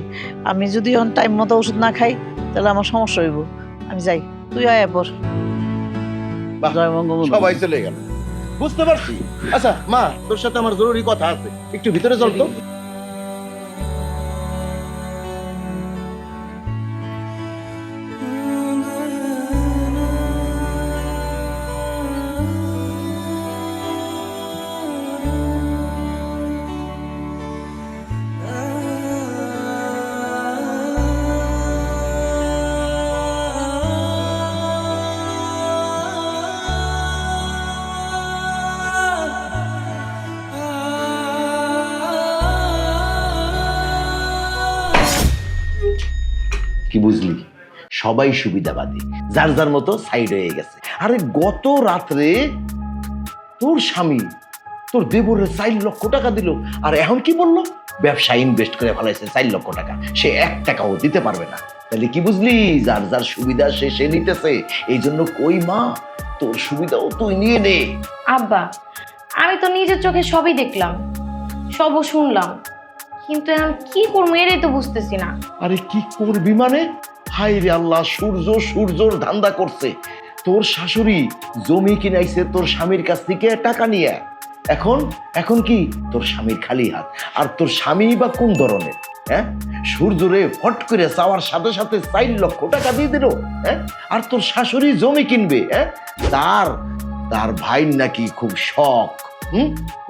আমি যদি টাইম মতো ওষুধ না খাই তাহলে আমার সমস্যা হইব। আমি যাই, তুই আয় পর। বাহ, জয় বঙ্গবন্ধু। সবাই চলে গেল, বুঝতে পারছি। আচ্ছা মা, তোর সাথে আমার জরুরি কথা আছে, একটু ভিতরে চল তো। কি বুঝলি? সবাই সুবিধাবাদী, যার যার মতো সাইড হয়ে গেছে। আরে গত রাত্রে তোর স্বামী তোর দেবরের 4 লক্ষ টাকা দিল, আর এখন কি বললো? ব্যবসায় ইনভেস্ট করে ফেলাইছে 4 লক্ষ টাকা, সে 1 টাকাও দিতে পারবে না। তাহলে কি বুঝলি? যার যার সুবিধা সে নিতেছে। এই জন্য কই মা, তোর সুবিধাও তুই নিয়ে নে। আব্বা, আমি তো নিজের চোখে সবই দেখলাম, সবও শুনলাম, কিন্তু এখন কি করবো এটাই তো বুঝতেছি না। আরে কি করবি মানে? হাই রে আল্লাহ, সূর্যর ধান্দা করছে। তোর শাশুড়ি জমি কিনাইছে তোর স্বামীর কাছ থেকে টাকা নিয়ে। এখন কি তোর স্বামীর খালি হাত? আর তোর স্বামী বা কোন ধরনের? হ্যাঁ, সূর্যরে ফট করে চাওয়ার সাথে সাথে 4 লক্ষ টাকা দিয়ে দিল। হ্যাঁ, আর তোর শাশুড়ি জমি কিনবে। হ্যাঁ, তার ভাই নাকি খুব শখ,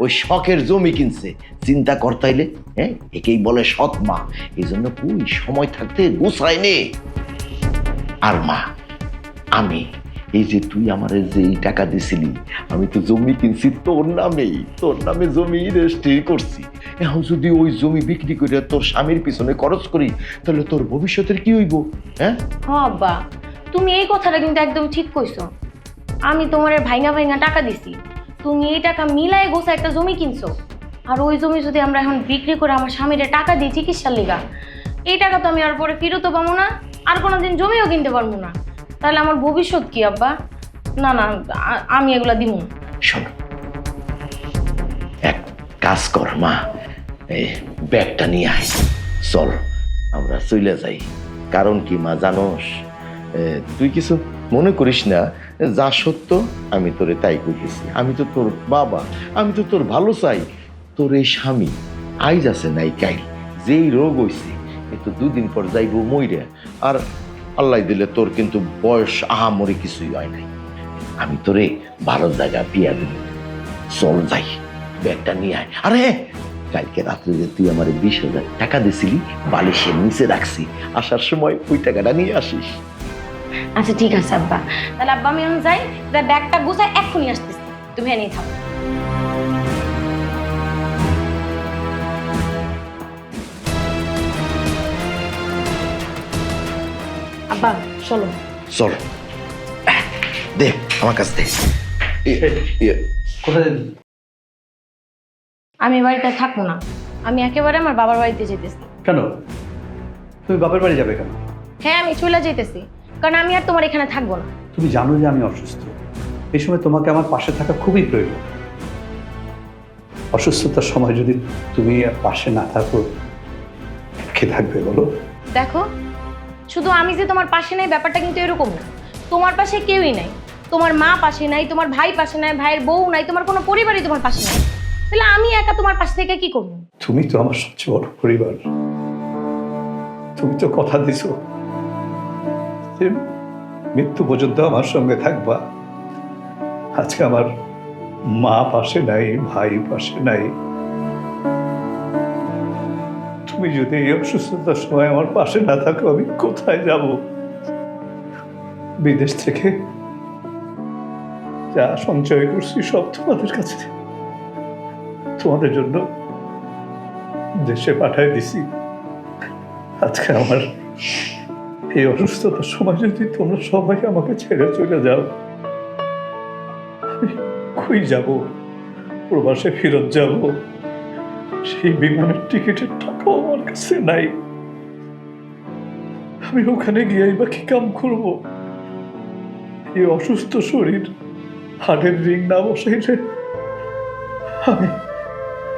ওই শখের জমি কিনছে। চিন্তা করতাইলে, হ্যাঁ, একেই বলে সৎ মা। এই জন্য কই সময় থাকতে গুছাই নে। আর মা, আমি এই যে তুই আমার যে এই টাকা দিছিলি, আমি তো জমি কিনছি তোর নামে জমি রেজিস্ট্রি করছি। এখন যদি ওই জমি বিক্রি করে তোর স্বামীর পিছনে খরচ করি, তাহলে তোর ভবিষ্যতের কি হইব? হ্যাঁ আব্বা, তুমি এই কথাটা কিন্তু একদম ঠিক কইছো। আমি তোমার ভাইঙা টাকা দিছি, তুমি এই টাকা মিলাই গোছা একটা জমি কিনছো। আর ওই জমি যদি আমরা এখন বিক্রি করে আমার স্বামীর টাকা দিই চিকিৎসার লিগা, এই টাকা তো আমি আর পরে ফেরতও পাবো না, আর কোনোদিন জমিও কিনতে পারবো না। তাহলে আমার ভবিষ্যৎ কি আব্বা? না, আমি এগুলা দিব না। শোন, এক কাজ কর মা, এই ব্যাগটা নিয়ে আয়, চল আমরা চলে যাই। কারণ কি মা জানোস, তুই কিছু মনে করিস না, যা সত্য আমি তোরে তাই কইতেছি। আমি তো তোর বাবা, আমি তো তোর ভালো চাই। তোর এই স্বামী আইজ আছে নাই কাইল, যেই রোগ হইছে এ তো 2 দিন পর যাইব মইরা। আর আল্লাহ দিলে তোর কিন্তু বয়স আহামরি কিছুই হয় নাই। আমি তোরে ভালো জায়গা বিয়া দিব। চল যাই, ব্যাগটা নিয়ে আয়। আরে কালকে রাত্রে যে তুই আমার 20,000 টাকা দিছিলি, বালিশের নিচে রাখছি, আসার সময় ওই টাকাটা নিয়ে আসিস। আচ্ছা ঠিক আছে আব্বা, তাহলে আব্বা আমি এখন যাই, ব্যাগটা গুছাই এক্ষুনি আসতেছি, তুমি এনে থাকো। আব্বা চলো। চল, দে আমার কাছ থেকে। কোথায়? আমি বাড়িতে থাকবো না, আমি একেবারে আমার বাবার বাড়িতে যেতেছি। কেন? তুমি বাপের বাড়ি যাবে কেন? হ্যাঁ, আমি চলে যেতেছি, কারণ আমি আর তোমার এখানে থাকবো না। তুমি জানো যে আমি অসুস্থ, এই সময় তোমাকে আমার পাশে থাকা খুবই প্রয়োজন। অসুস্থতার সময় যদি তুমি পাশে না থাকো, কে থাকবে বলো? দেখো, শুধু আমি যে তোমার পাশে নাই ব্যাপারটা কিন্তু এরকম না। তোমার পাশে কেউই নাই, তোমার মা পাশে নাই, তোমার ভাই পাশে নাই, ভাইয়ের বউ নাই, তোমার কোনো পরিবারই তোমার পাশে নাই। তাহলে আমি একা তোমার পাশে থেকে কি করবো? তুমি তো আমার সবচেয়ে বড় পরিবার। তুমি তো কথা দিছো যে মৃত্যু পর্যন্ত আমার সঙ্গে থাকবা। আজকে আমার মা পাশে নাই, ভাই পাশে নাই। তুমি যদি এই অসুস্থতার সময় আমার পাশে না থাকো, আমি কোথায় যাব? বিদেশ থেকে যা সঞ্চয় করছি সব তোমাদের কাছে, তোমাদের জন্য দেশে পাঠায় দিছি। আজকে আমার এই অসুস্থতার সময় যদি তোমরা সবাই আমাকে ছেড়ে চলে যাও, আমি কই যাব? প্রবাসে ফেরত যাব, সেই বিমানের টিকিটের টাকাও আমার কাছে নাই। আমি ওখানে গিয়ে বা কি কাম করব? এই অসুস্থ শরীর হাড়ের রিং না বসাইলে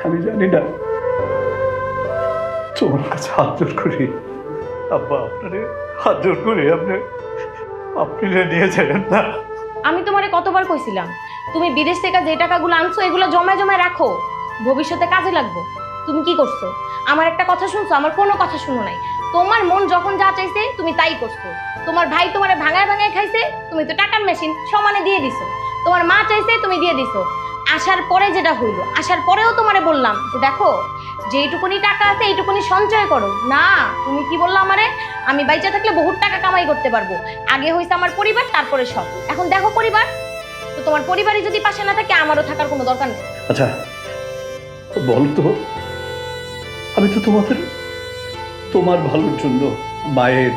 আমি জানি না। তোমার কাছে হাত জোর করি আব্বা, আপনারে হাত জোর করি, আপনি নিয়ে যাবেন না। আমি তোমারে কতবার কইছিলাম, তুমি বিদেশ থেকে যে টাকাগুলো আনছো এগুলো জমায় রাখো, ভবিষ্যতে কাজে লাগবে। তুমি কি করছো? আমার একটা কথা শুনছো? আমার কোনো কথা শুনো নাই। তোমার মন যখন যা চাইছে তুমি তাই করছো। তোমার ভাই তোমারে ভাঙায় খাইছে, তুমি তো টাকার মেশিন সমানে দিয়ে দিছো। তোমার মা চাইছে, তুমি দিয়ে দিছো। আসার পরে যেটা হইলো, আসার পরেও তোমারে বললাম যে দেখো, যেইটুকুনি টাকা আছে এইটুকুনি সঞ্চয় করো। না, তুমি কি বললা আমারে? আমি বাইচা থাকলে বহুত টাকা কামাই করতে পারবো। আগে হইছে আমার পরিবার, তারপরে সব। এখন দেখো পরিবার, তো তোমার পরিবারই যদি পাশে না থাকে, আমারও থাকার কোনো দরকার নেই। আচ্ছা বলতো, আমি তো তোমার ভালোর জন্য মায়ের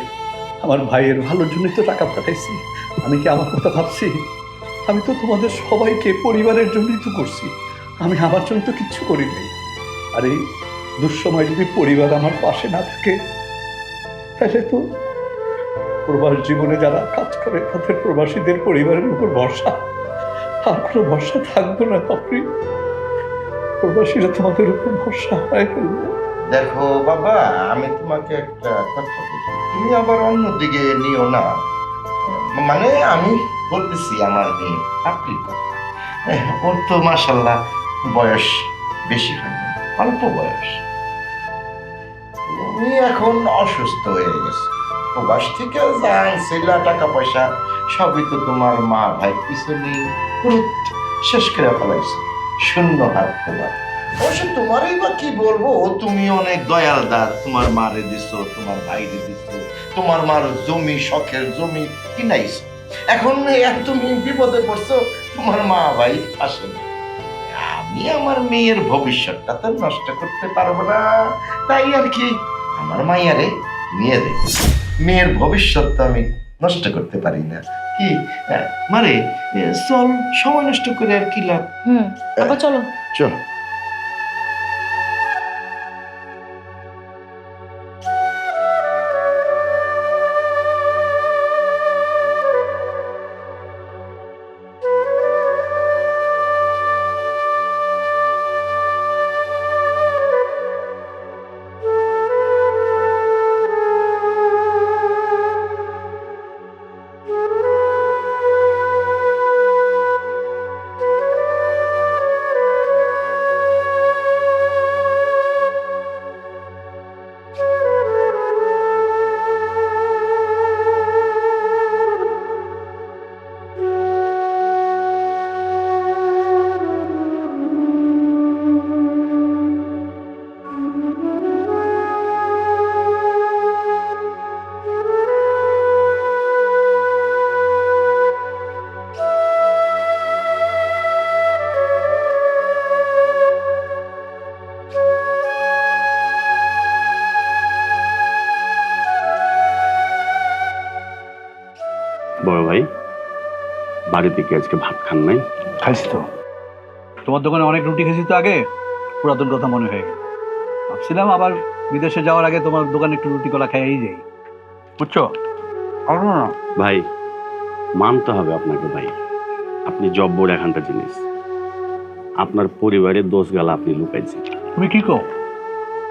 আমার ভাইয়ের ভালোর জন্যই তো টাকা পাঠাইছি। আমি কি আমার কথা ভাবছি? আমি তো তোমাদের সবাইকে পরিবারের জন্যই তো করছি, আমি আমার জন্য তো কিচ্ছু করি নাই। আর এই দুঃসময় যদি পরিবার আমার পাশে না থাকে, তাহলে তো প্রবাস জীবনে যারা কাজ করে তাদের প্রবাসীদের পরিবারের উপর ভরসা, আর কোনো ভরসা থাকবো না। পাপড়ি, প্রবাসীরা তোমাদের উপর ভরসা হারায় ফেলবে। দেখো বাবা, আমি তোমাকে একটা কথা বলছি, তুমি আবার অন্যদিকে নিও না। মানে আমি বলতেছি আমার মেয়ে আপনি কথা, ওর তো মাশাল্লাহ বয়স বেশি হয়নি, অল্প বয়স। তুমি এখন অসুস্থ হয়ে গেছে, প্রবাস থেকে যা আনছিল টাকা পয়সা সবই তো তোমার মা ভাই পিছনে শেষ করে ফেলাইছে, শূন্য হাত তোমার। অবশ্য তোমারই বা কি বলবো, তুমি অনেক দয়ালদার, তোমার মারে দিছো, তোমার ভাইরে দিছো, তোমার মার জমি, শখের জমি কিনাইছো। এখন তুমি বিপদে পড়ছো, তোমার মা ভাই আসে না। আমি আমার মেয়ের ভবিষ্যৎটা তো নষ্ট করতে পারবো না, তাই আর কি আমার মাইয়ারে নিয়ে দেয়। মেয়ের ভবিষ্যৎ তো আমি নষ্ট করতে পারি না। কি মারে, চল, সময় নষ্ট করে আর কি লাভ। আবার চলো। চল। বড় ভাই, বাড়িতে কি আজকে ভাত খান নাই? খাইছি তো, তোমার দোকানে অনেক রুটি খেয়েছি তো আগে, পুরাতন কথা মনে হয়ে গেল। ভাবছিলাম আবার বিদেশে যাওয়ার আগে তোমার দোকানে একটু রুটি কলা খেয়েই যাই, বুঝছো? না ভাই, মানতে হবে আপনাকে ভাই, আপনি জব্বর এখানটা জিনিস। আপনার পরিবারের দোষ গেল আপনি লুকাইছেন। তুমি কি কো?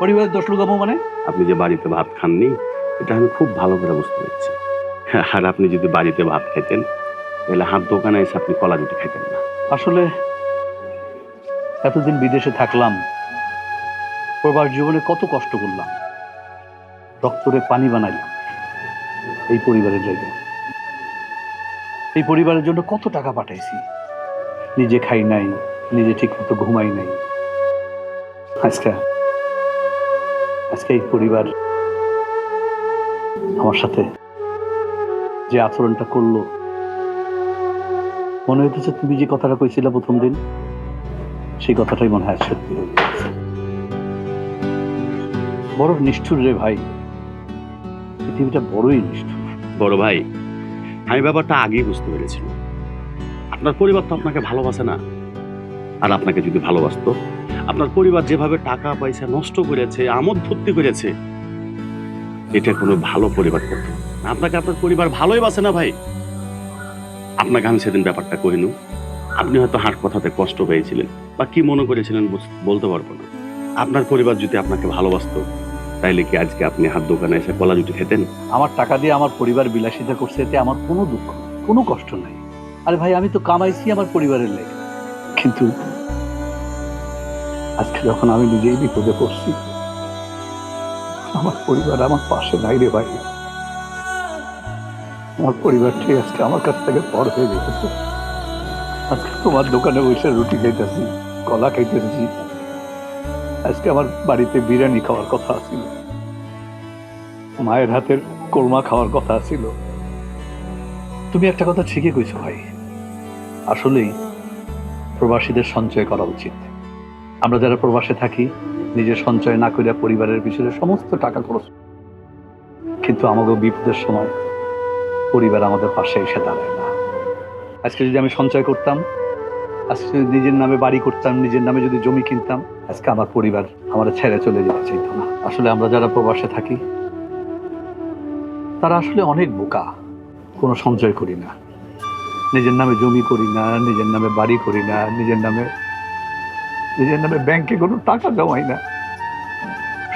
পরিবারের দোষ লুকাবো মানে? আপনি যে বাড়িতে ভাত খাননি, এটা আমি খুব ভালো করে বুঝতে পারছি। আর আপনি যদি বাড়িতে ভাত খাইতেন, তাহলে হাত দোকানে এসে আপনি কলা রুটি খাইতেন না। আসলে এতদিন বিদেশে থাকলাম, প্রবাস জীবনে কত কষ্ট করলাম, রক্তরে পানি বানাইলাম এই পরিবারের জায়গায়। এই পরিবারের জন্য কত টাকা পাঠাইছি, নিজে খাই নাই, নিজে ঠিক মতো ঘুমাই নাই। আজকে এই পরিবার আমার সাথে যে আচরণটা করলো, মনে হইতেছে তুমি যে কথাটা কইছিলে প্রথম দিন, সেই কথাটাই মনে হয় সত্যি হয়ে গেছে। বড় নিষ্ঠুর রে ভাই, পৃথিবীটা বড়ই নিষ্ঠুর। বড় ভাই, আমি ব্যাপারটা আগেই বুঝতে পেরেছিলাম। আপনার পরিবার তো আপনাকে ভালোবাসে না। আর আপনাকে যদি ভালোবাসতো, আপনার পরিবার যেভাবে টাকা পয়সা নষ্ট করেছে, আমোদ ফুর্তি করেছে, এটা কোনো ভালো পরিবার করতো না। আপনাকে আপনার পরিবার ভালোই বাসে না ভাই। আপনাকে আমি সেদিন ব্যাপারটা কহিনু, আপনি হয়তো হাট কথাতে কষ্ট পেয়েছিলেন বা কি মনে করেছিলেন বলতে পারবো না। আপনার পরিবার যদি আপনাকে ভালোবাসতো, তাইলে কি আজকে আপনি হাত দোকানে এসে কলা রুটি খেতেন? আমার টাকা দিয়ে আমার পরিবার বিলাসিতা করছে, এতে আমার কোনো দুঃখ, কোনো কষ্ট নাই। আরে ভাই, আমি তো কামাইছি আমার পরিবারের লেগে, কিন্তু আজকে যখন আমি নিজেই বিপদে পড়ছি, আমার পরিবার আমার পাশে নাই রে ভাই। আমার পরিবারটি আজকে আমার কাছ থেকে পর হয়ে গেছে। আজকে তোমার দোকানে বসে রুটি খাইতেছি, কলা খাইতেছি। আজকে আমার বাড়িতে বিরিয়ানি খাওয়ার কথা ছিল, মায়ের হাতের কোরমা খাওয়ার কথা ছিল। তুমি একটা কথা ঠিকই কইছো ভাই, আসলেই প্রবাসীদের সঞ্চয় করা উচিত। আমরা যারা প্রবাসে থাকি, নিজের সঞ্চয় না করে পরিবারের পিছনে সমস্ত টাকা খরচ, কিন্তু আমাকে বিপদের সময় পরিবার আমাদের পাশে এসে দাঁড়ায় না। আজকে যদি আমি সঞ্চয় করতাম, আজকে যদি নিজের নামে বাড়ি করতাম, নিজের নামে যদি জমি কিনতাম, আজকে আমার পরিবার আমার ছেড়ে চলে যেতে চাইতো না। আসলে আমরা যারা প্রবাসে থাকি তারা আসলে অনেক বোকা। কোনো সঞ্চয় করি না, নিজের নামে জমি করি না, নিজের নামে বাড়ি করি না, নিজের নামে ব্যাংকে কোনো টাকা জমাই না,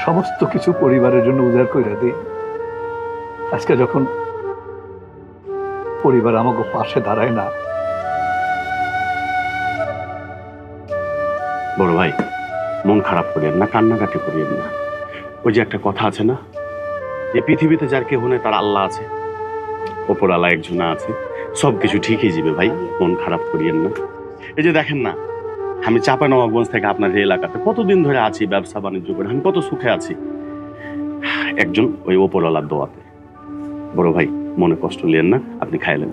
সমস্ত কিছু পরিবারের জন্য উজাড় করে দিই। আজকে যখন পরিবার আমাকে পাশে দাঁড়ায় না। বড় ভাই, মন খারাপ করিয়েন না, কান্নাকাটি করিয়েন না। ওই যে একটা কথা আছে না, যে পৃথিবীতে যার কেহ নেই তার আল্লাহ আছে, ওপর আল্লাহ একজন আছে, সবকিছু ঠিকই যাবে ভাই, মন খারাপ করিয়েন না। এই যে দেখেন না, আমি চাঁপাইনবাবগঞ্জ থেকে আপনার এই এলাকাতে কতদিন ধরে আছি, ব্যবসা বাণিজ্য করে আমি কত সুখে আছি, একজন ওই ওপরওয়ালার দোয়াতে। বড় ভাই, মনে কষ্ট নিয়েন না, আপনি খাইলেন।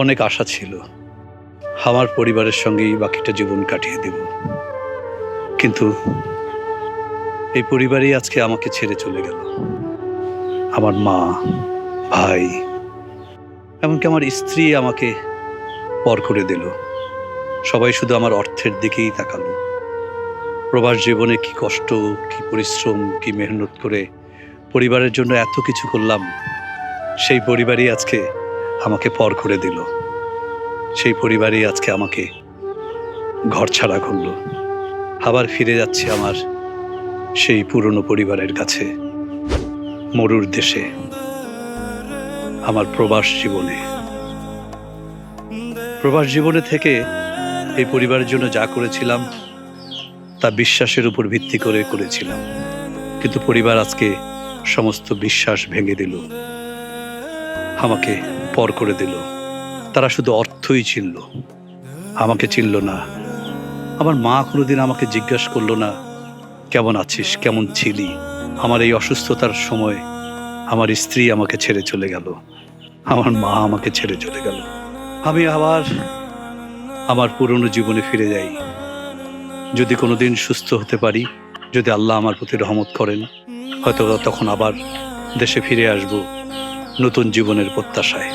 অনেক আশা ছিল আমার পরিবারের সঙ্গেই বাকিটা জীবন কাটিয়ে দেব, কিন্তু এই পরিবারই আজকে আমাকে ছেড়ে চলে গেল। আমার মা, ভাই, এমনকি আমার স্ত্রী আমাকে পর করে দিল। সবাই শুধু আমার অর্থের দিকেই তাকালো। প্রবাস জীবনে কি কষ্ট, কি পরিশ্রম, কি মেহনত করে পরিবারের জন্য এত কিছু করলাম, সেই পরিবারই আজকে আমাকে পর করে দিল। সেই পরিবারই আজকে আমাকে ঘর ছাড়া করল। আবার ফিরে যাচ্ছি আমার সেই পুরনো পরিবারের কাছে, মরুর দেশে, আমার প্রবাস জীবনে। প্রবাস জীবনে থেকে এই পরিবারের জন্য যা করেছিলাম তা বিশ্বাসের উপর ভিত্তি করে করেছিলাম, কিন্তু পরিবার আজকে সমস্ত বিশ্বাস ভেঙে দিল, আমাকে পর করে দিল। তারা শুধু অর্থই চিনল, আমাকে চিনল না। আমার মা কোনোদিন আমাকে জিজ্ঞাসা করলো না, কেমন আছিস, কেমন ছিলি। আমার এই অসুস্থতার সময় আমার স্ত্রী আমাকে ছেড়ে চলে গেল, আমার মা আমাকে ছেড়ে চলে গেল। আমি আবার আমার পুরনো জীবনে ফিরে যাই। যদি কোনোদিন সুস্থ হতে পারি, যদি আল্লাহ আমার প্রতি রহমত করেন, হয়তো তখন আবার দেশে ফিরে আসব নতুন জীবনের প্রত্যাশায়।